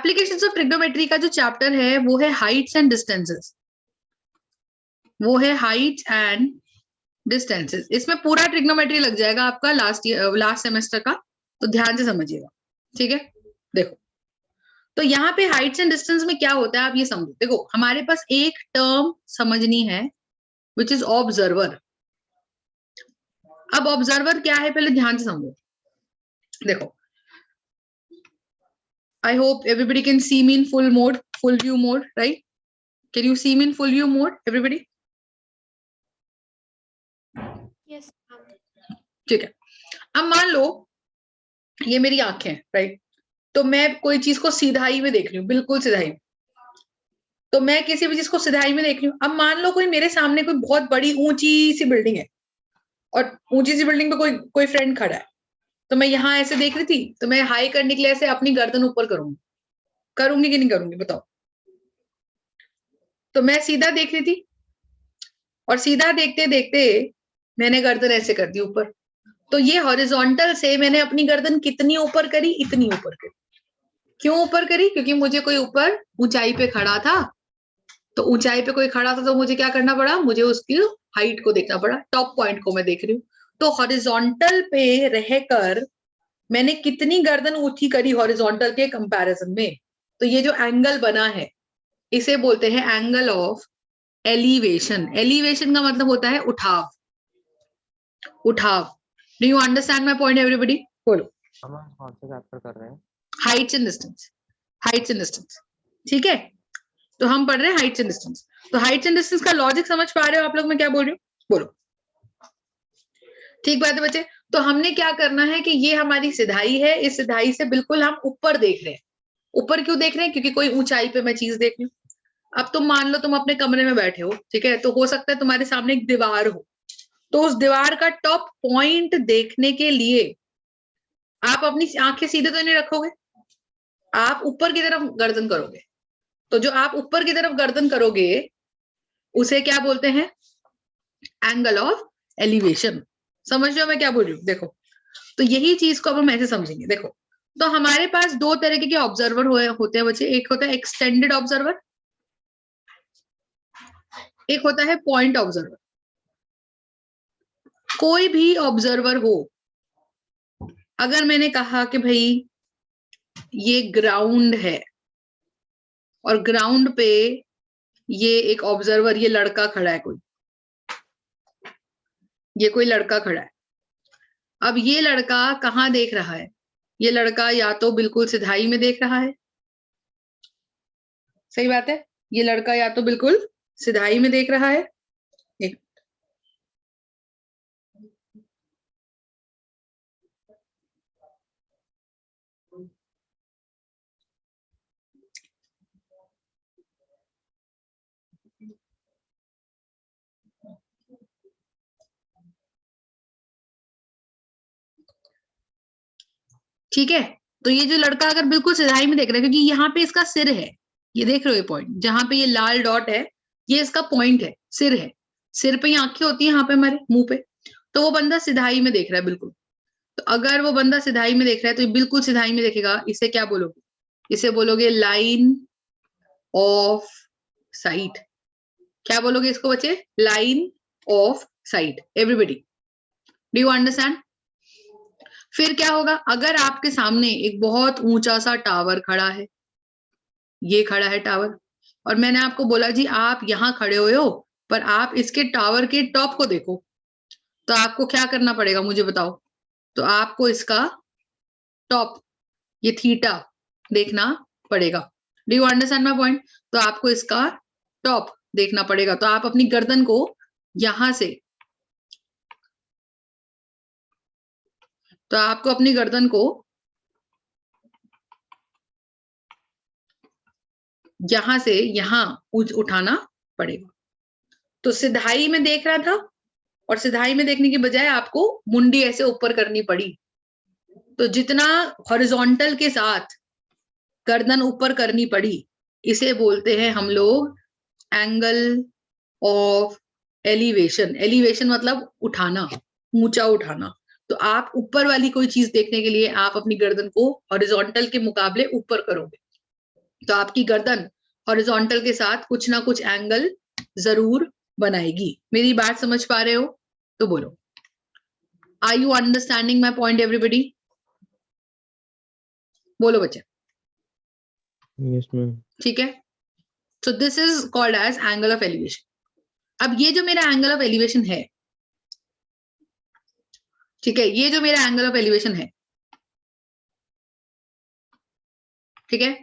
Applications of trigonometry का जो chapter है वो है हाइट्स एंड डिस्टेंसेस, वो है हाइट्स एंड डिस्टेंसेस। इसमें पूरा ट्रिग्नोमेट्री लग जाएगा आपका लास्ट सेमेस्टर का, तो ध्यान से समझिएगा, ठीक है। देखो तो यहाँ पे हाइट्स एंड डिस्टेंस में क्या होता है आप ये समझो। देखो हमारे पास एक टर्म समझनी है विच इज ऑब्जर्वर। अब ऑब्जर्वर क्या है पहले ध्यान से समझो। देखो I hope everybody can see me in full mode, full view mode, right? Can you see me in full view mode, everybody? Yes, ma'am. ठीक है। अब मान लो ये मेरी आंखें हैं, राइट? तो मैं कोई चीज को सीधाई में देख रही हूँ, बिल्कुल सीधाई में। तो मैं किसी भी चीज को सीधाई में देख रही हूँ। अब मान लो कोई मेरे सामने कोई बहुत बड़ी ऊंची सी बिल्डिंग है और ऊंची सी बिल्डिंग पे कोई फ्रेंड खड़ा है। तो मैं यहाँ ऐसे देख रही थी, तो मैं हाई करने के लिए ऐसे अपनी गर्दन ऊपर करूंगी कि नहीं करूंगी बताओ? तो मैं सीधा देख रही थी और सीधा देखते देखते मैंने गर्दन ऐसे कर दी ऊपर। तो ये हॉरिजॉन्टल से मैंने अपनी गर्दन कितनी ऊपर करी? इतनी ऊपर करी। क्यों ऊपर करी? क्योंकि मुझे कोई ऊपर ऊंचाई पे खड़ा था। तो ऊंचाई पे कोई खड़ा था तो मुझे क्या करना पड़ा? मुझे उसकी हाइट को देखना पड़ा, टॉप पॉइंट को मैं देख रही हूँ। तो हॉरिजॉन्टल पे रहकर मैंने कितनी गर्दन ऊंची करी हॉरिजॉन्टल के कंपैरिजन में। तो ये जो एंगल बना है इसे बोलते हैं एंगल ऑफ एलिवेशन। एलिवेशन का मतलब होता है उठाव। उठाव। Do you understand my point everybody? बोलो। हम कौन सा चैप्टर कर रहे हैं? Heights and distance. Heights and distance, ठीक है। तो हम पढ़ रहे हैं हाइट्स एंड डिस्टेंस। तो हाइट्स एंड डिस्टेंस का लॉजिक समझ पा रहे हो आप लोग? मैं क्या बोल रही हूँ? बोलो। ठीक बात है बच्चे। तो हमने क्या करना है कि ये हमारी सिधाई है, इस सिधाई से बिल्कुल हम ऊपर देख रहे हैं। ऊपर क्यों देख रहे हैं? क्योंकि कोई ऊंचाई पे मैं चीज देख रही हूँ। अब तुम मान लो तुम अपने कमरे में बैठे हो, ठीक है, तो हो सकता है तुम्हारे सामने एक दीवार हो। तो उस दीवार का टॉप पॉइंट देखने के लिए आप अपनी आंखें सीधे तो नहीं रखोगे, आप ऊपर की तरफ गर्दन करोगे। तो जो आप ऊपर की तरफ गर्दन करोगे उसे क्या बोलते हैं? Angle of elevation. समझ रहे हो मैं क्या बोल रही हूँ? देखो तो यही चीज को अब हम ऐसे समझेंगे। देखो तो हमारे पास दो तरीके के ऑब्जर्वर होते हैं बच्चे। एक होता है एक्सटेंडेड ऑब्जर्वर, एक होता है पॉइंट ऑब्जर्वर। कोई भी ऑब्जर्वर हो, अगर मैंने कहा कि भाई ये ग्राउंड है और ग्राउंड पे ये एक ऑब्जर्वर, ये लड़का खड़ा है, ये कोई लड़का खड़ा है। अब ये लड़का कहाँ देख रहा है? ये लड़का या तो बिल्कुल सिधाई में देख रहा है, सही बात है, ये लड़का या तो बिल्कुल सिधाई में देख रहा है। एक ठीक है। तो ये जो लड़का अगर बिल्कुल सिधाई में देख रहा है, क्योंकि यहाँ पे इसका सिर है, ये देख रहे हो ये पॉइंट, जहां पे ये लाल डॉट है ये इसका पॉइंट है, सिर है। सिर पे ही आंखें होती है यहाँ पे हमारे मुंह पे। तो वो बंदा सिधाई में देख रहा है बिल्कुल। तो अगर वो बंदा सिधाई में देख रहा है तो ये बिल्कुल सिधाई में देखेगा। इसे क्या बोलोगे? इसे बोलोगे लाइन ऑफ साइट। क्या बोलोगे इसको बच्चे? Line of site. Everybody, do you understand? फिर क्या होगा? अगर आपके सामने एक बहुत ऊंचा सा टावर खड़ा है, ये खड़ा है टावर, और मैंने आपको बोला जी आप यहां खड़े हुए हो पर आप इसके टावर के टॉप को देखो, तो आपको क्या करना पड़ेगा मुझे बताओ? तो आपको इसका टॉप, ये थीटा देखना पड़ेगा। Do you understand my point? तो आपको इसका टॉप देखना पड़ेगा। तो आप अपनी गर्दन को यहां से, तो आपको अपनी गर्दन को यहां से यहां उठाना पड़ेगा। तो सिधाई में देख रहा था और सिधाई में देखने की बजाय आपको मुंडी ऐसे ऊपर करनी पड़ी। तो जितना हॉरिजॉन्टल के साथ गर्दन ऊपर करनी पड़ी, इसे बोलते हैं हम लोग एंगल ऑफ एलिवेशन। एलिवेशन मतलब उठाना, ऊंचा उठाना। तो आप ऊपर वाली कोई चीज देखने के लिए आप अपनी गर्दन को हॉरिजॉन्टल के मुकाबले ऊपर करोगे। तो आपकी गर्दन हॉरिजॉन्टल के साथ कुछ ना कुछ एंगल जरूर बनाएगी। मेरी बात समझ पा रहे हो तो बोलो, are you understanding my point everybody? बोलो बच्चे। Yes ma'am. ठीक है, so this is called as angle of elevation. अब ये जो मेरा एंगल ऑफ एलिवेशन है, ठीक है, ये जो मेरा एंगल ऑफ एलिवेशन है, ठीक है,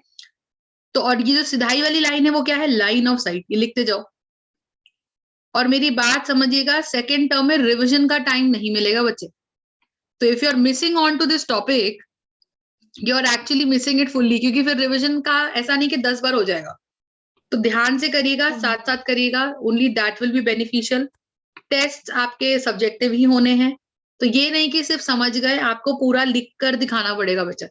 तो और ये जो सिधाई वाली लाइन है वो क्या है? Line of sight. ये लिखते जाओ और मेरी बात समझिएगा, सेकेंड टर्म में रिविजन का टाइम नहीं मिलेगा बच्चे। तो if you are missing on to this topic, you are actually missing it fully, क्योंकि फिर रिविजन का ऐसा नहीं कि 10 बार हो जाएगा। तो ध्यान से करिएगा, साथ साथ करिएगा, only that will be beneficial. Test आपके सब्जेक्टिव ही होने हैं, तो ये नहीं कि सिर्फ समझ गए, आपको पूरा लिख कर दिखाना पड़ेगा बच्चा।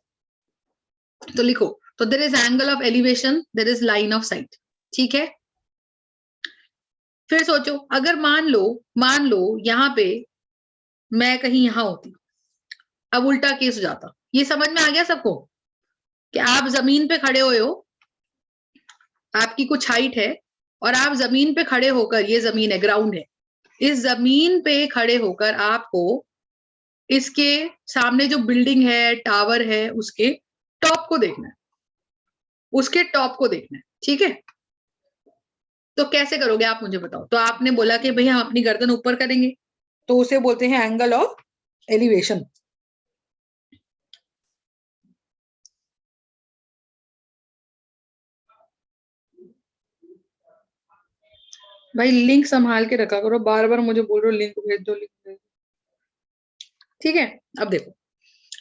तो लिखो, तो there is angle of elevation, there is line of sight. ठीक है, फिर सोचो, अगर मान लो यहाँ पे मैं कहीं यहां होती, अब उल्टा केस हो जाता। ये समझ में आ गया सबको कि आप जमीन पे खड़े हुए हो, आपकी कुछ हाइट है और आप जमीन पे खड़े होकर, ये जमीन है, ग्राउंड है, इस जमीन पे खड़े होकर आपको इसके सामने जो बिल्डिंग है, टावर है, उसके टॉप को देखना है, उसके टॉप को देखना है। ठीक है, तो कैसे करोगे आप मुझे बताओ। तो आपने बोला कि भैया हम अपनी गर्दन ऊपर करेंगे, तो उसे बोलते हैं एंगल ऑफ एलिवेशन। भाई लिंक संभाल के रखा करो, बार बार मुझे बोल रहे हो लिंक भेज दो, लिंक भेज दो। ठीक है, अब देखो,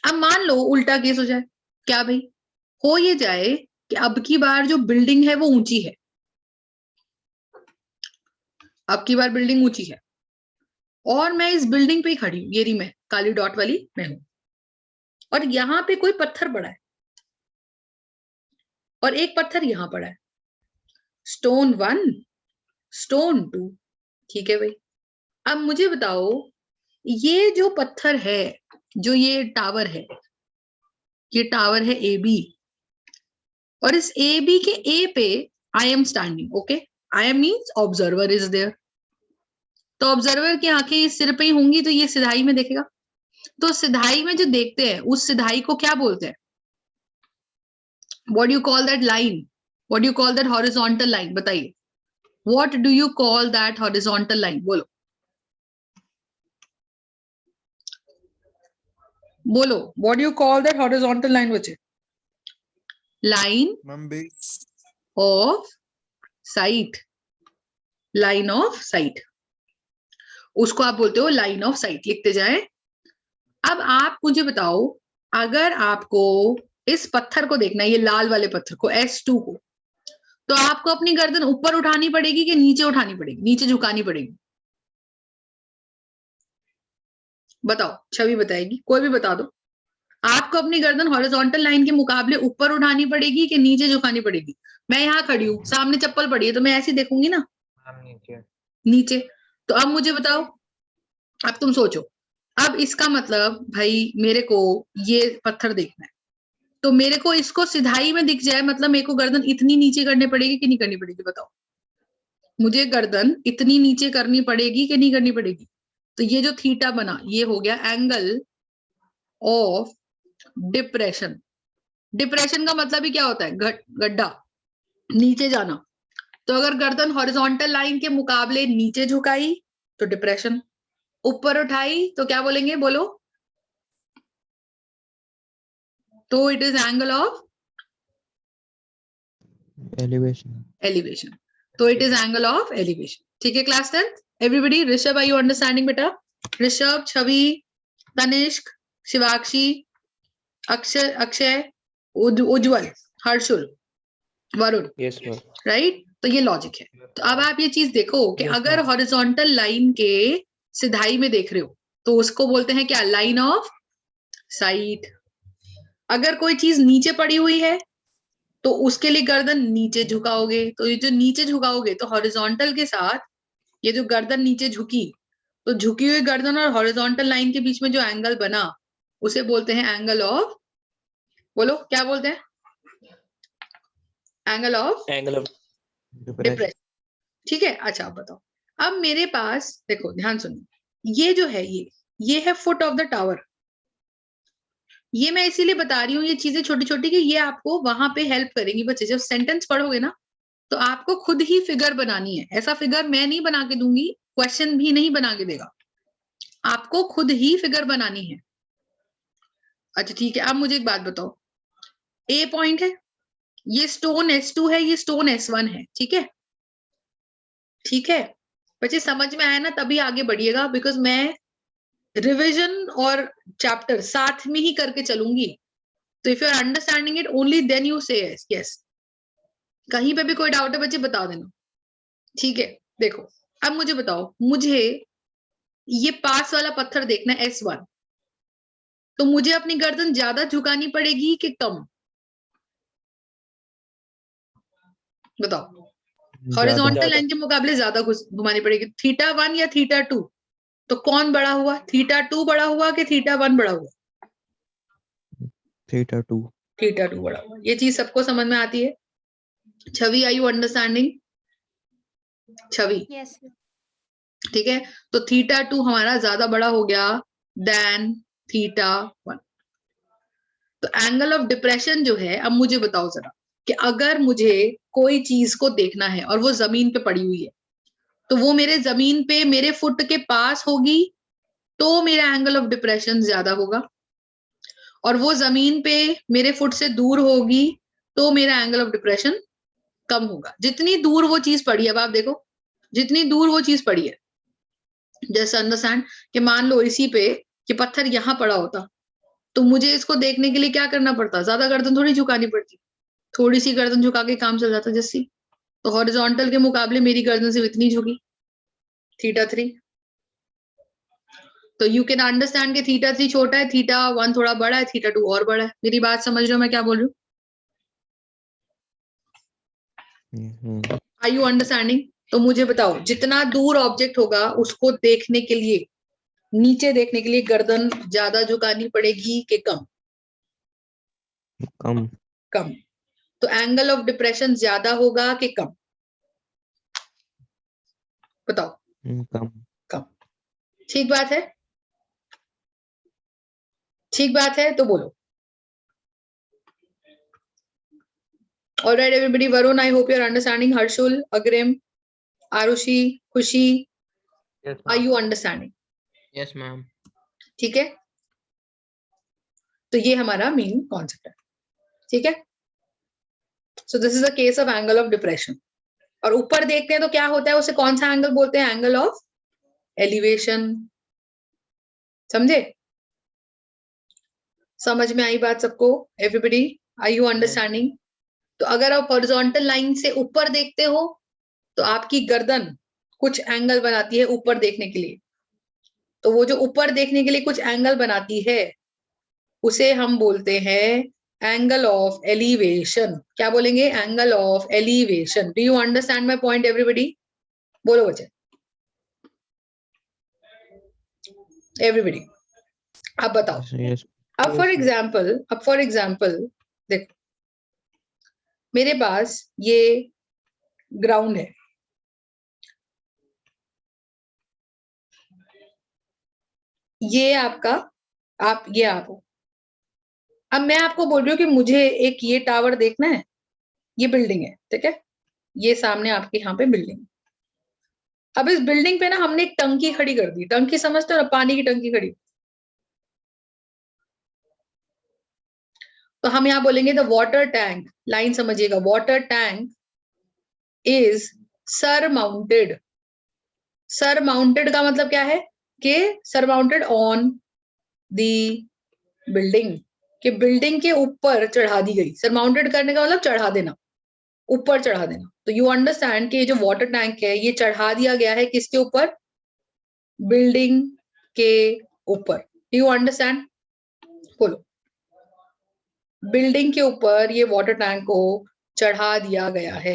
अब मान लो उल्टा केस हो जाए। क्या भाई? हो ये जाए कि अब की बार जो बिल्डिंग है वो ऊंची है, अब की बार बिल्डिंग ऊंची है और मैं इस बिल्डिंग पे ही खड़ी हूं, ये रही मैं, काली डॉट वाली मैं हूं, और यहां पे कोई पत्थर पड़ा है और एक पत्थर यहां पड़ा है, स्टोन 1, स्टोन 2। ठीक है भाई, अब मुझे बताओ, ये जो पत्थर है, जो ये टावर है, ये टावर है ए बी, और इस ए बी के ए पे I am standing. Okay, I am means observer is there. तो ऑब्जर्वर की आंखें इस सिर पे ही होंगी, तो ये सिधाई में देखेगा। तो सिधाई में जो देखते हैं उस सिधाई को क्या बोलते हैं? What do you call that line? What do you call that horizontal line? बताइए, what do you call that horizontal line? बोलो बोलो, what do you call that horizontal line बच्चे? Line of sight, line of sight, उसको आप बोलते हो line of site. लिखते जाए। अब आप मुझे बताओ, अगर आपको इस पत्थर को देखना है, ये लाल वाले पत्थर को, S2 को, तो आपको अपनी गर्दन ऊपर उठानी पड़ेगी कि नीचे उठानी पड़ेगी, नीचे झुकानी पड़ेगी? बताओ, छवि बताएगी, कोई भी बता दो। आपको अपनी गर्दन हॉरिजॉन्टल लाइन के मुकाबले ऊपर उठानी पड़ेगी कि नीचे झुकानी पड़ेगी? मैं यहाँ खड़ी हूँ, सामने चप्पल पड़ी है, तो मैं ऐसी देखूंगी ना, नीचे। नीचे। तो अब मुझे बताओ, अब तुम सोचो, अब इसका मतलब भाई मेरे को ये पत्थर देखना है, तो मेरे को इसको सिधाई में दिख जाए, मतलब मेरे को गर्दन इतनी नीचे करनी पड़ेगी कि नहीं करनी पड़ेगी? बताओ मुझे, गर्दन इतनी नीचे करनी पड़ेगी कि नहीं करनी पड़ेगी? तो ये जो थीटा बना, ये हो गया एंगल ऑफ डिप्रेशन। डिप्रेशन का मतलब ही क्या होता है? गड्ढा, नीचे जाना। तो अगर गर्दन हॉरिजॉन्टल लाइन के मुकाबले नीचे झुकाई तो डिप्रेशन, ऊपर उठाई तो क्या बोलेंगे? बोलो। तो it is angle of elevation. Elevation. तो it is angle of elevation. ठीक है class 10 everybody? Rishabh, are you understanding बेटा? Rishabh, Chhavi, Tanishk, Shivakshi, Akshay, Akshay, Ujjwal, Harshul, Varun. Yes ma'am. Right, तो ये लॉजिक है। तो अब आप ये चीज देखो कि Yes, अगर ma'am. हॉरिजॉन्टल लाइन के सिधाई में देख रहे हो तो उसको बोलते हैं क्या? Line of site. अगर कोई चीज नीचे पड़ी हुई है तो उसके लिए गर्दन नीचे झुकाओगे, तो ये जो नीचे झुकाओगे तो हॉरिजॉन्टल के साथ ये जो गर्दन नीचे झुकी, तो झुकी हुई गर्दन और हॉरिजॉन्टल लाइन के बीच में जो एंगल बना उसे बोलते हैं एंगल ऑफ, बोलो क्या बोलते हैं? Angle of depression. डिप्रेशन, ठीक है। अच्छा आप बताओ, अब मेरे पास देखो, ध्यान सुनो, ये जो है ये है फुट ऑफ द टावर। ये मैं इसीलिए बता रही हूँ ये चीजें छोटी छोटी कि ये आपको वहां पे हेल्प करेंगी बच्चे। जब सेंटेंस पढ़ोगे ना तो आपको खुद ही फिगर बनानी है। ऐसा फिगर मैं नहीं बना के दूंगी, क्वेश्चन भी नहीं बना के देगा, आपको खुद ही फिगर बनानी है। अच्छा ठीक है, अब मुझे एक बात बताओ, ए पॉइंट है, ये स्टोन S2 है, ये स्टोन S1 है, ठीक है। ठीक है बच्चे, समझ में आया ना, तभी आगे बढ़िएगा, बिकॉज मैं रिवीजन और चैप्टर साथ में ही करके चलूंगी। तो if you are understanding it only then you say yes. कहीं पे भी कोई डाउट है बच्चे बता देना, ठीक है। देखो अब मुझे बताओ, मुझे ये पास वाला पत्थर देखना है S1, तो मुझे अपनी गर्दन ज्यादा झुकानी पड़ेगी कि कम? बताओ। हॉरिजॉन्टल लाइन के मुकाबले ज्यादा घुमानी पड़ेगी, θ1 या θ2? तो कौन बड़ा हुआ, θ2 बड़ा हुआ कि θ1 बड़ा हुआ? θ2। θ2 बड़ा हुआ। ये चीज सबको समझ में आती है? Chhavi, are you understanding? Chhavi Yes, ma'am. ठीक है, तो θ2 हमारा ज्यादा बड़ा हो गया देन θ1। तो एंगल ऑफ डिप्रेशन जो है, अब मुझे बताओ जरा कि अगर मुझे कोई चीज को देखना है और वो जमीन पे पड़ी हुई है, तो वो मेरे जमीन पे मेरे फुट के पास होगी तो मेरा एंगल ऑफ डिप्रेशन ज्यादा होगा, और वो जमीन पे मेरे फुट से दूर होगी तो मेरा एंगल ऑफ डिप्रेशन कम होगा। जितनी दूर वो चीज पड़ी है, अब आप देखो जितनी दूर वो चीज पड़ी है, जैसे अंडरस्टैंड कि मान लो इसी पे कि पत्थर यहां पड़ा होता, तो मुझे इसको देखने के लिए क्या करना पड़ता? ज्यादा गर्दन थोड़ी झुकानी पड़ती, थोड़ी सी गर्दन झुका के काम चल जाता जैसी। तो हॉरिजॉन्टल के मुकाबले मेरी गर्दन सिर्फ इतनी झुकी, θ3। तो यू कैन अंडरस्टैंड कि θ3 छोटा है, θ1 थोड़ा बड़ा है, θ2 और बड़ा है। मेरी बात समझ रहे हो मैं क्या बोल रही हूँ? Are you understanding? तो मुझे बताओ, जितना दूर ऑब्जेक्ट होगा उसको देखने के लिए, नीचे देखने के लिए गर्दन ज्यादा झुकानी पड़ेगी कि कम? कम। कम। तो एंगल ऑफ डिप्रेशन ज्यादा होगा कि कम? बताओ। कम। कम। ठीक बात है? ठीक बात है तो बोलो। Alright everybody, Varun, I hope you are understanding. Harshul, Agrim, Arushi, Khushi, are you understanding? Yes ma'am. ठीक है, तो ये हमारा मेन कॉन्सेप्ट है, ठीक है। So this is a case of angle of depression. और ऊपर देखते हैं तो क्या होता है, उसे कौन सा एंगल बोलते हैं? Angle of elevation. समझे? समझ में आई बात सबको? Everybody, are you understanding? तो अगर आप हॉरिजॉन्टल लाइन से ऊपर देखते हो तो आपकी गर्दन कुछ एंगल बनाती है ऊपर देखने के लिए। तो वो जो ऊपर देखने के लिए कुछ एंगल बनाती है उसे हम बोलते हैं एंगल ऑफ एलिवेशन। क्या बोलेंगे? Angle of elevation. Do you understand my point everybody? बोलो बच्चे, एवरीबॉडी। अब बताओ। यस। अब फॉर एग्जाम्पल देखो, मेरे पास ये ग्राउंड है, ये आपका, आप ये आप हो। अब मैं आपको बोल रही हूँ कि मुझे एक ये टावर देखना है, ये बिल्डिंग है, ठीक है, ये सामने आपके यहाँ पे बिल्डिंग। अब इस बिल्डिंग पे ना हमने एक टंकी खड़ी कर दी। टंकी समझते हो ना, पानी की टंकी खड़ी। तो हम यहाँ बोलेंगे द वाटर टैंक, लाइन समझिएगा, water tank is surmounted. Surmounted का मतलब क्या है कि सरमाउंटेड ऑन दी बिल्डिंग, कि बिल्डिंग के ऊपर चढ़ा दी गई। सरमाउंटेड करने का मतलब चढ़ा देना, ऊपर चढ़ा देना। तो यू अंडरस्टैंड कि ये जो वाटर टैंक है ये चढ़ा दिया गया है किसके ऊपर? बिल्डिंग के ऊपर। You understand? बोलो। बिल्डिंग के ऊपर ये वाटर टैंक को चढ़ा दिया गया है।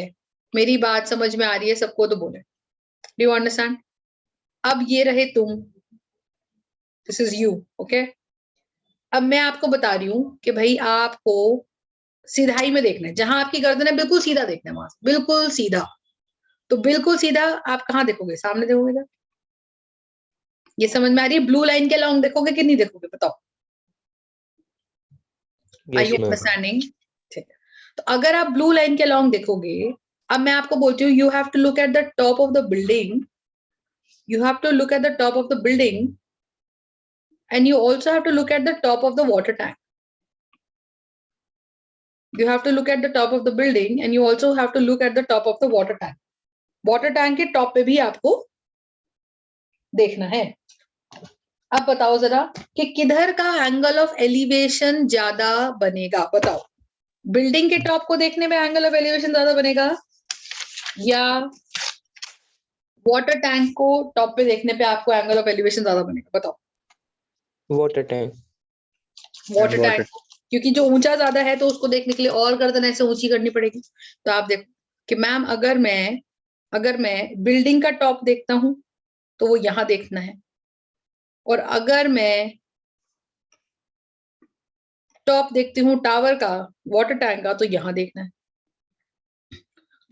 मेरी बात समझ में आ रही है सबको? तो बोले, डू यू अंडरस्टैंड? अब ये रहे तुम, दिस इज यू, ओके। अब मैं आपको बता रही हूं कि भाई आपको सीधाई में देखना है, जहां आपकी गर्दन है बिल्कुल सीधा देखना है, वहां से बिल्कुल सीधा। तो बिल्कुल सीधा आप कहाँ देखोगे? सामने देखोगे इधर। ये समझ में आ रही है? ब्लू लाइन के लॉन्ग देखोगे कि नहीं देखोगे? बताओ, are yes you ma'am. Understanding? ठीक है, तो अगर आप ब्लू लाइन के लॉन्ग देखोगे, अब मैं आपको बोलती हूँ you have to look at the top of the building, you have to look at the top of the building and you also have to look at the top of the water tank. You have to look at the top of the building and you also have to look at the top of the water tank. Water tank के top पे भी आपको देखना है। अब बताओ जरा कि किधर का एंगल ऑफ एलिवेशन ज्यादा बनेगा? बताओ, बिल्डिंग के टॉप को देखने में एंगल ऑफ एलिवेशन ज्यादा बनेगा या वाटर टैंक को टॉप पे देखने पे आपको एंगल ऑफ एलिवेशन ज्यादा बनेगा? बताओ। Water tank. वाटर टैंक, क्योंकि जो ऊंचा ज्यादा है तो उसको देखने के लिए और गर्दन ऐसे ऊंची करनी पड़ेगी। तो आप देखो कि मैम अगर मैं बिल्डिंग का टॉप देखता हूं तो वो यहां देखना है, और अगर मैं टॉप देखती हूँ टावर का, वाटर टैंक का, तो यहां देखना है।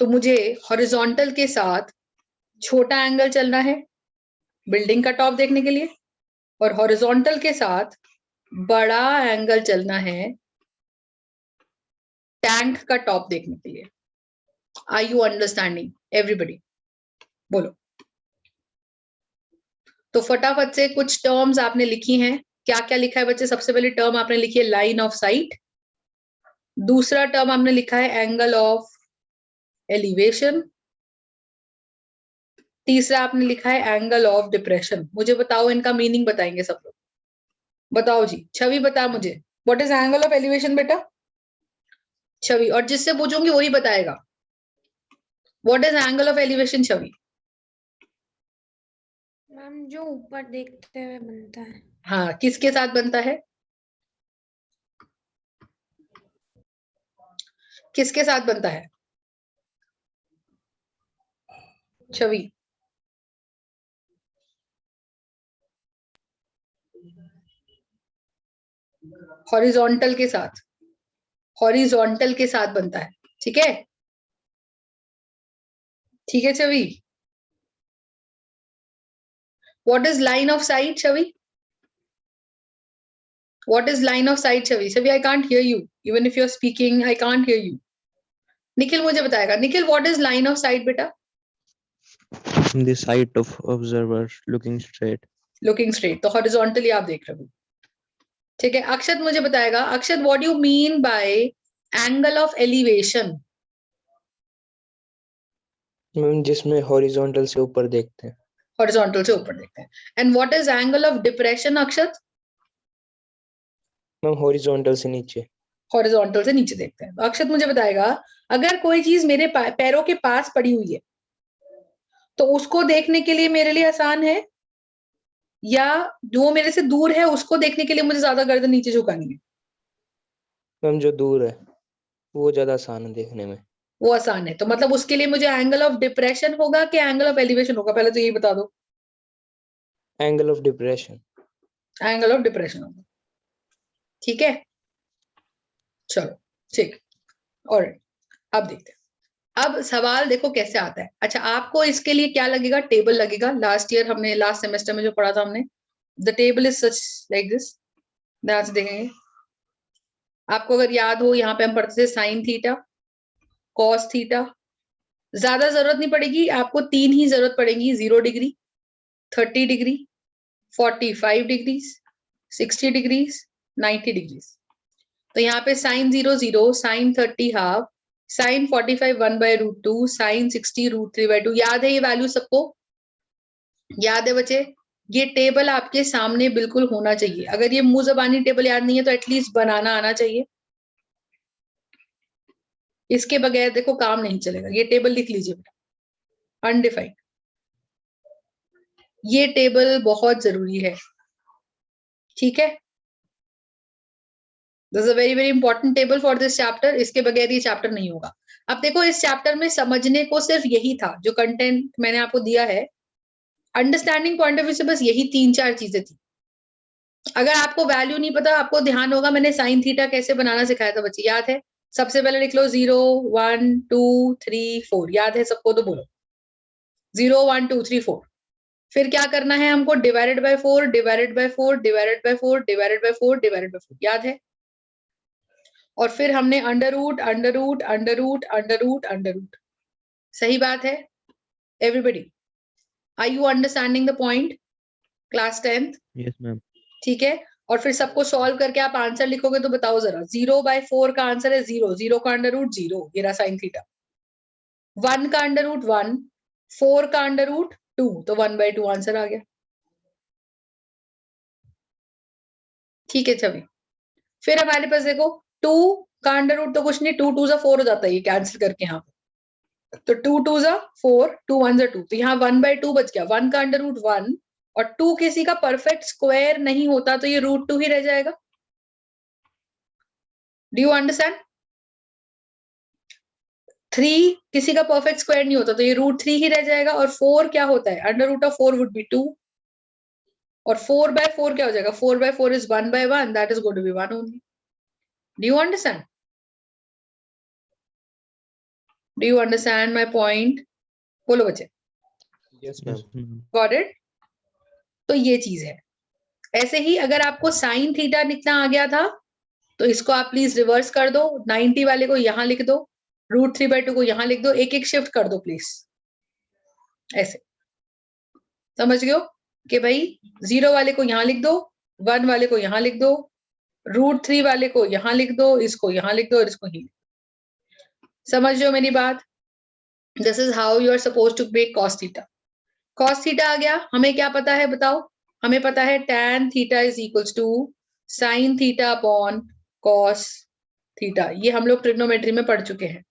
तो मुझे हॉरिजॉन्टल के साथ छोटा एंगल चलना है बिल्डिंग का टॉप देखने के लिए, और हॉरिजॉन्टल के साथ बड़ा एंगल चलना है टैंक का टॉप देखने के लिए। Are you understanding everybody? बोलो। तो फटाफट से कुछ टर्म्स आपने लिखी हैं। क्या क्या लिखा है बच्चे? सबसे पहले टर्म आपने लिखी है लाइन ऑफ साइट, दूसरा टर्म आपने लिखा है एंगल ऑफ एलिवेशन, तीसरा आपने लिखा है एंगल ऑफ डिप्रेशन। मुझे बताओ, इनका मीनिंग बताएंगे सब लोग। बताओ जी, छवि बता मुझे, what is angle of elevation बेटा? छवि, और जिससे पूछूंगी वही बताएगा। What is angle of elevation? Chhavi. Ma'am जो ऊपर देखते हुए बनता है। हाँ, किसके साथ बनता है? किसके साथ बनता है? छवि। हॉरिजॉन्टल के साथ, हॉरिजॉन्टल के साथ बनता है। ठीक है, ठीक है Chhavi. What is line of sight? Chhavi, what is line of sight? Chavi, I can't hear you, even if you're speaking I can't hear you. Nikhil मुझे बताएगा। Nikhil, what is line of sight बेटा? The sight of observer looking straight. Looking straight, तो horizontally आप देख रहे हो। ठीक है, अक्षत मुझे बताएगा। अक्षत, what do you mean by angle of elevation? Ma'am जिसमें हॉरिजॉन्टल से ऊपर देखते हैं। हॉरिजॉन्टल से ऊपर देखते हैं। And what is angle of depression? Akshat? Ma'am horizontal से नीचे। हॉरिजॉन्टल से नीचे देखते हैं। तो अक्षत मुझे बताएगा, अगर कोई चीज मेरे पैरों के पास पड़ी हुई है तो उसको देखने के लिए मेरे लिए आसान है, या जो मेरे से दूर है उसको देखने के लिए मुझे ज्यादा गर्दन नीचे झुकानी है? मैम जो दूर है वो ज्यादा आसान है देखने में। वो आसान है, तो मतलब उसके लिए मुझे एंगल ऑफ डिप्रेशन होगा कि एंगल ऑफ एलिवेशन होगा? पहले तो यही बता दो। Angle of depression. Angle of depression होगा। ठीक है, चलो ठीक। और अब देखते हैं। अब सवाल देखो कैसे आता है। अच्छा, आपको इसके लिए क्या लगेगा? टेबल लगेगा। लास्ट ईयर हमने, लास्ट सेमेस्टर में जो पढ़ा था हमने, the table is such like this. ध्यान से देखेंगे। आपको अगर याद हो, यहाँ पे हम पढ़ते थे साइन थीटा, कॉस थीटा। ज्यादा जरूरत नहीं पड़ेगी आपको, तीन ही जरूरत पड़ेगी, 0 degree, 30 degree, 45 degrees, 60 degrees, 90 degrees. तो यहाँ पे sine 0 0, sine 30 half, sine 45 1/√2, sine 60 √3/2। याद है ये वैल्यू सबको? याद है बच्चे? ये टेबल आपके सामने बिल्कुल होना चाहिए। अगर ये मुंह जबानी टेबल याद नहीं है तो एटलीस्ट बनाना आना चाहिए। इसके बगैर देखो काम नहीं चलेगा। ये टेबल लिख लीजिए बेटा, अनडिफाइंड। ये टेबल बहुत जरूरी है। ठीक है, this is a very very important table for this chapter. इसके बगैर ये चैप्टर नहीं होगा। अब देखो, इस चैप्टर में समझने को सिर्फ यही था जो कंटेंट मैंने आपको दिया है। अंडरस्टैंडिंग पॉइंट ऑफ व्यू से बस यही 3-4 चीजें थी। अगर आपको वैल्यू नहीं पता, आपको ध्यान होगा मैंने साइन थीटा कैसे बनाना सिखाया था बच्चे, याद है? सबसे पहले लिख लो 0 1 2 3 4, याद है सबको तो बोलो 0 1 2 3 4। फिर क्या करना है हमको, divided by 4 divided by 4 divided by 4 divided by 4 divided by 4, याद है। और फिर हमने under root under root under root under root under root, सही बात है everybody? Are you understanding the point class 10th? Yes ma'am. ठीक है। और फिर सबको सॉल्व करके आप आंसर लिखोगे तो बताओ जरा, 0/4 का आंसर है 0, 0 का अंडर रूट 0, ये रहा साइन थीटा। 1 का अंडर रूट 1, 4 का अंडर रूट 2, तो 1/2 आंसर आ गया। ठीक है छवि। फिर हमारे पास देखो 2 का अंडर रूट तो कुछ नहीं, 2 2 4 हो जाता है, ये कैंसिल करके यहाँ तो 2 2 4, 2 1 2, तो यहाँ 1/2 बच गया। 1 का अंडर रूट 1 और 2 किसी का परफेक्ट स्क्वायर नहीं होता तो ये √2 ही रह जाएगा। Do you understand? 3 किसी का परफेक्ट स्क्वायर नहीं होता तो ये √3 ही रह जाएगा। और 4 क्या होता है, under root of 4 would be 2, और 4/4 क्या हो जाएगा, 4/4 is 1/1, that is going to be 1 only. Do you understand? Do you understand my point? बोलो बच्चे। Yes ma'am. Got it? तो ये चीज है। ऐसे ही अगर आपको साइन थीटा लिखना आ गया था तो इसको आप प्लीज रिवर्स कर दो, 90 वाले को यहां लिख दो, √3/2 को यहां लिख दो, एक एक शिफ्ट कर दो प्लीज, ऐसे। समझ गए हो कि भाई 0 वाले को यहां लिख दो, 1 वाले को यहां लिख दो, √3 वाले को यहां लिख दो, इसको यहां लिख दो और इसको ही। समझ रहे हो मेरी बात? This is how you are suppose to make cos theta. cos theta आ गया, हमें क्या पता है बताओ? हमें पता है tan theta is equals to sin theta upon cos theta, ये हम लोग ट्रिग्नोमेट्री में पढ़ चुके हैं।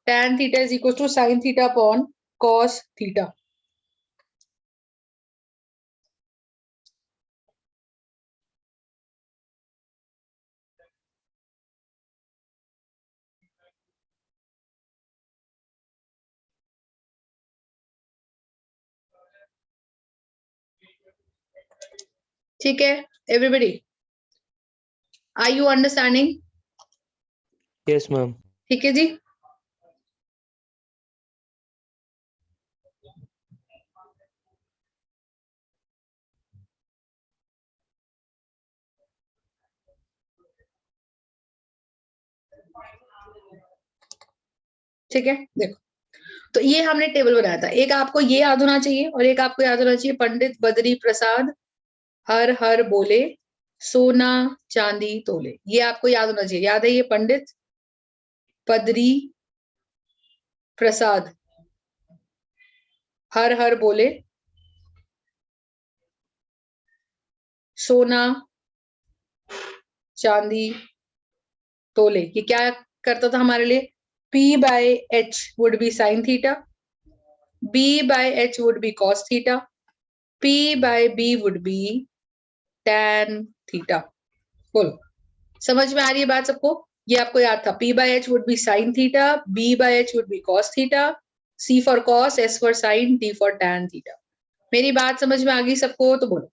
tan theta is equals to sin theta upon cos theta. ठीक है everybody, are you understanding? Yes ma'am. ठीक है जी। ठीक है देखो, तो ये हमने टेबल बनाया था। एक आपको ये याद होना चाहिए और एक आपको याद होना चाहिए, पंडित बद्री प्रसाद हर हर बोले सोना चांदी तोले, ये आपको याद होना चाहिए। याद है ये पंडित बद्री प्रसाद हर हर बोले सोना चांदी तोले, ये क्या करता था हमारे लिए? P/H would be sin theta, B/H would be cos theta, P/B would be tan theta। बोलो समझ में आ रही है बात सबको? ये आपको याद था, P/H would be sin theta, B/H would be cos theta, C for cos, S for sin, T for tan theta। मेरी बात समझ में आ गई सबको तो बोलो,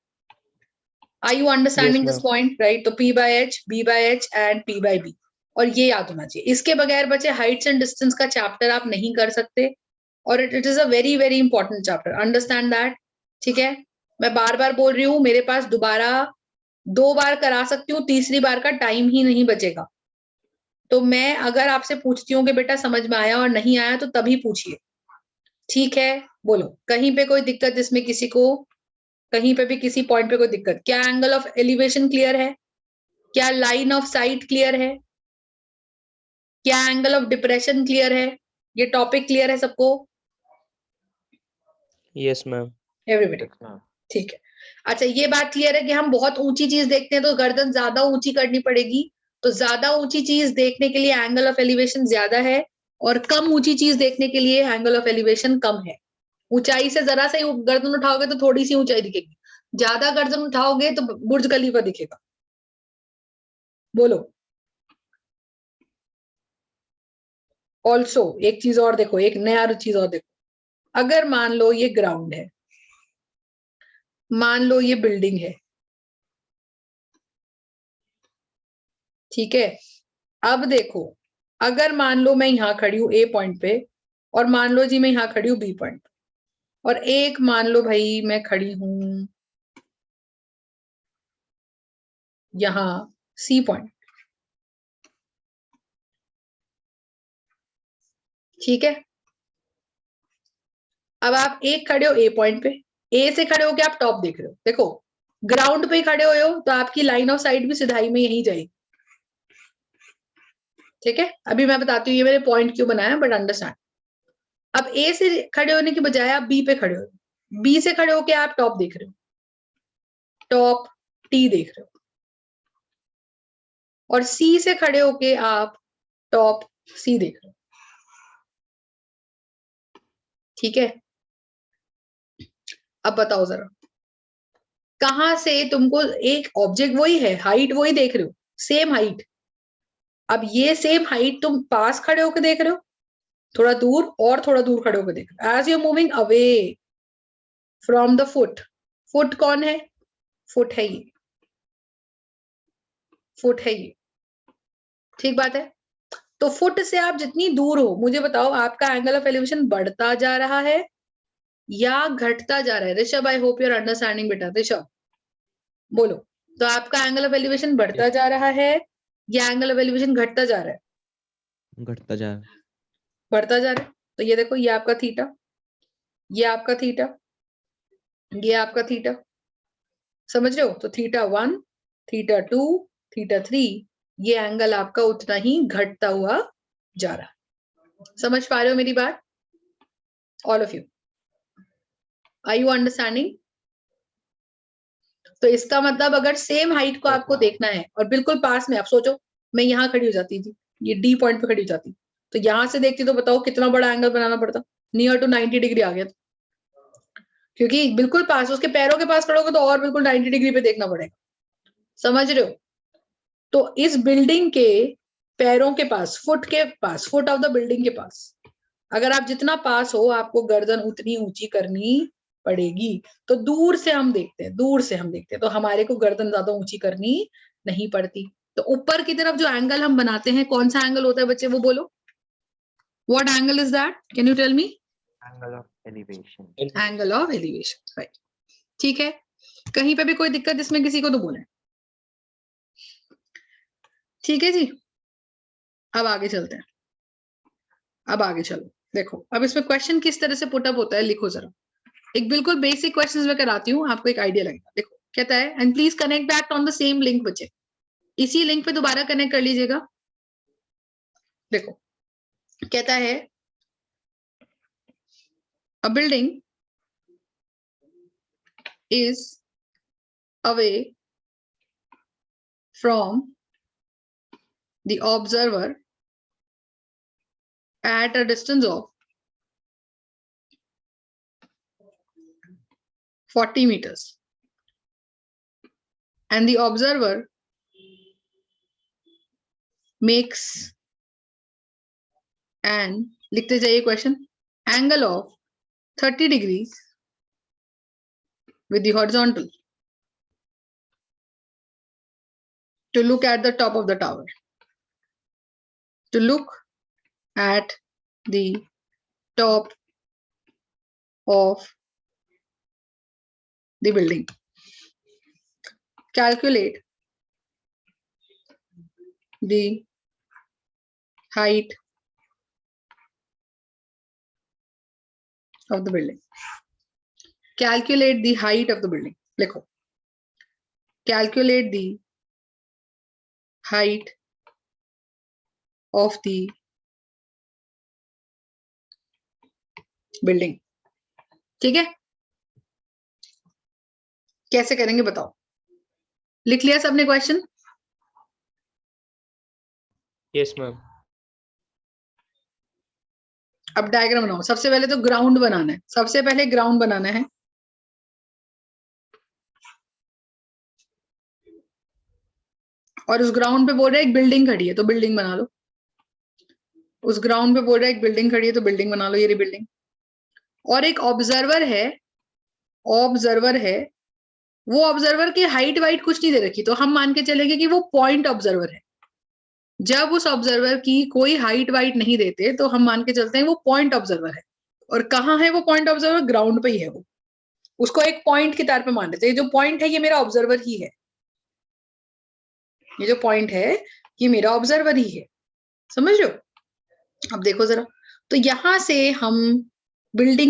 are you understanding this point? Right, तो P/H, B/H एंड P/B, और ये याद होना चाहिए। इसके बगैर बच्चे हाइट्स एंड डिस्टेंस का चैप्टर आप नहीं कर सकते, और it is a very very important chapter, understand that. ठीक है, मैं बार बार बोल रही हूँ, मेरे पास दोबारा 2 बार करा सकती हूँ, तीसरी बार का टाइम ही नहीं बचेगा। तो मैं अगर आपसे पूछती हूँ कि बेटा समझ में आया और नहीं आया तो तभी पूछिए, ठीक है? बोलो कहीं पे कोई दिक्कत, जिसमें किसी को कहीं पे भी किसी पॉइंट पे कोई दिक्कत? क्या एंगल ऑफ एलिवेशन क्लियर है? क्या लाइन ऑफ साइट क्लियर है? क्या एंगल ऑफ डिप्रेशन क्लियर है? ये टॉपिक क्लियर है सबको? Yes ma'am. एवरीबॉडी ठीक है। अच्छा ये बात क्लियर है कि हम बहुत ऊंची चीज देखते हैं तो गर्दन ज्यादा ऊंची करनी पड़ेगी, तो ज्यादा ऊंची चीज देखने के लिए एंगल ऑफ एलिवेशन ज्यादा है, और कम ऊंची चीज देखने के लिए एंगल ऑफ एलिवेशन कम है। ऊंचाई से जरा सा ही गर्दन उठाओगे तो थोड़ी सी ऊंचाई दिखेगी, ज्यादा गर्दन उठाओगे तो बुर्ज खलीफा दिखेगा। बोलो। ऑल्सो एक चीज और देखो, एक नया चीज और देखो, अगर मान लो ये ग्राउंड है, मान लो ये बिल्डिंग है, ठीक है? अब देखो अगर मान लो मैं यहाँ खड़ी हूँ ए पॉइंट पे, और मान लो जी मैं यहाँ खड़ी हूँ बी पॉइंट पे, और एक मान लो भाई मैं खड़ी हूँ यहाँ सी पॉइंट, ठीक है। अब आप एक खड़े हो ए पॉइंट पे, ए से खड़े होके आप टॉप देख रहे हो, देखो ग्राउंड पे खड़े हुए हो तो आपकी लाइन ऑफ साइट भी सिधाई में यही जाएगी, ठीक है। अभी मैं बताती हूँ ये मैंने पॉइंट क्यों बनाया, बट अंडरस्टैंड। अब ए से खड़े होने की बजाय आप बी पे खड़े हो, बी से खड़े होके आप टॉप देख रहे हो, टॉप टी देख रहे हो, और सी से खड़े होके आप टॉप सी देख रहे हो, ठीक है। अब बताओ जरा, कहां से तुमको एक ऑब्जेक्ट वही है, हाइट वही देख रहे हो, सेम हाइट। अब ये सेम हाइट तुम पास खड़े होकर देख रहे हो, थोड़ा दूर और थोड़ा दूर खड़े होकर देख रहे हो, as you moving away from the foot. Foot कौन है, फुट है ये, फुट है ये, ठीक बात है। तो फुट से आप जितनी दूर हो, मुझे बताओ आपका एंगल ऑफ एलिवेशन बढ़ता जा रहा है या घटता जा रहा है। Rishabh, I hope your understanding बेटा, ऋषभ बोलो। तो आपका एंगल ऑफ एलिवेशन बढ़ता जा रहा है या एंगल ऑफ एलिवेशन घटता जा रहा है, घटता जा रहा है, बढ़ता जा रहा है। तो ये देखो, ये आपका थीटा, ये आपका थीटा, ये आपका थीटा, समझ रहे हो। तो थीटा 1, थीटा 2, थीटा 3, ये एंगल आपका उतना ही घटता हुआ जा रहा है। समझ पा रहे हो मेरी बात, all of you, are you understanding. तो इसका मतलब अगर सेम हाइट को आपको देखना है और बिल्कुल पास में, आप सोचो मैं यहाँ खड़ी हो जाती थी, ये डी पॉइंट पे खड़ी हो जाती, तो यहां से देखती तो बताओ कितना बड़ा एंगल बनाना पड़ता, नियर टू 90 डिग्री आ गया था, क्योंकि बिल्कुल पास, उसके पैरों के पास खड़ोगे तो और बिल्कुल 90 डिग्री पे देखना पड़ेगा, समझ रहे हो। तो इस बिल्डिंग के पैरों के पास, फुट के पास, फुट ऑफ द बिल्डिंग के पास, अगर आप जितना पास हो आपको गर्दन उतनी ऊंची करनी पड़ेगी। तो दूर से हम देखते हैं, दूर से हम देखते हैं तो हमारे को गर्दन ज्यादा ऊंची करनी नहीं पड़ती। तो ऊपर की तरफ जो एंगल हम बनाते हैं, कौन सा एंगल होता है बच्चे, वो बोलो। What angle is that, can you tell me. Angle of elevation. Angle of elevation, right, ठीक है। कहीं पे भी कोई दिक्कत इसमें किसी को तो बोले, ठीक है जी। अब आगे चलते हैं, अब आगे चलो। देखो अब इसमें क्वेश्चन किस तरह से पुटअप होता है, लिखो जरा। एक बिल्कुल बेसिक क्वेश्चंस में कराती हूँ, आपको एक आइडिया लगेगा। देखो कहता है, and please connect back on the same link बच्चे, इसी लिंक पे दोबारा कनेक्ट कर लीजिएगा। देखो कहता है, a building is away from the observer at a distance of 40 meters and the observer makes an, लिखते जाइए question, angle of 30 degrees with the horizontal to look at the top of the tower, to look at the top of the building. Calculate the height of the building. Calculate the height of the building. लिखो, calculate the height of the building. ठीक है, कैसे करेंगे बताओ। लिख लिया सबने question? Yes ma'am. अब डायग्राम बनाओ। सबसे पहले तो ग्राउंड बनाना है, सबसे पहले ग्राउंड बनाना है। और उस ग्राउंड पे बोल रहा है एक बिल्डिंग खड़ी है, तो बिल्डिंग बना लो। उस ग्राउंड पे बोल रहा है एक बिल्डिंग खड़ी है, तो बिल्डिंग बना लो, ये रही बिल्डिंग। और एक ऑब्जर्वर है, ऑब्जर्वर है, वो ऑब्जर्वर की हाइट वाइट कुछ नहीं दे रखी, तो हम मान के चलेंगे कि वो पॉइंट ऑब्जर्वर है। जब उस ऑब्जर्वर की कोई हाइट वाइट नहीं देते तो हम मान के चलते हैं वो पॉइंट ऑब्जर्वर है। और कहाँ है वो पॉइंट ऑब्जर्वर? ग्राउंड पे ही है वो। उसको एक पॉइंट के तौर पे मान लेते हैं। जो पॉइंट है ये मेरा ऑब्जर्वर ही है। ये जो पॉइंट है ये मेरा ऑब्जर्वर ही है। समझ रहे हो? अब देखो जरा, तो यहां से हम बिल्डिंग